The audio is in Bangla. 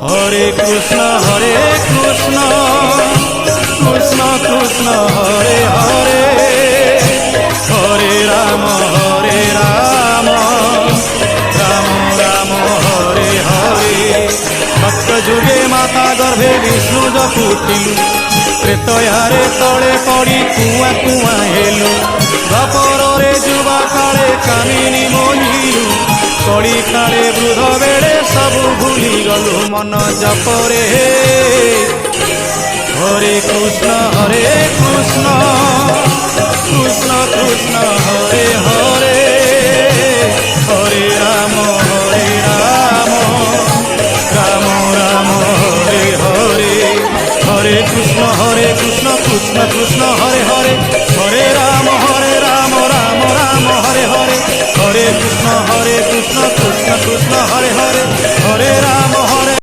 হরে কৃষ্ণ কৃষ্ণ কৃষ্ণ হরে হরে, হরে রাম রাম রাম হরে হরে। সত্য যুগে মাতা গর্ভে বিষ্ণু জপুଥିଲୁ, ତ୍ରେତୟାରେ ତଳେ ପଡ଼ି କୁଆଁ କୁଆଁ ହେଲୁ, ଦ୍ୱାପରରେ ଯୁବା କାଳେ କାମିନୀ ମୋହିଲୁ, କଳି କାଳେ ବୃଦ୍ଧ ବେଳେ ସବୁ ଭୁଲିଗଲୁ ମନ ଜପରେ। হরে কৃষ্ণ কৃষ্ণ কৃষ্ণ হরে হরে, হরে রাম রাম রাম হরে হরে। হরে কৃষ্ণ কৃষ্ণ কৃষ্ণ হরে হরে, হরে রাম রাম রাম হরে হরে। হরে কৃষ্ণ কৃষ্ণ কৃষ্ণ হরে হরে, হরে রাম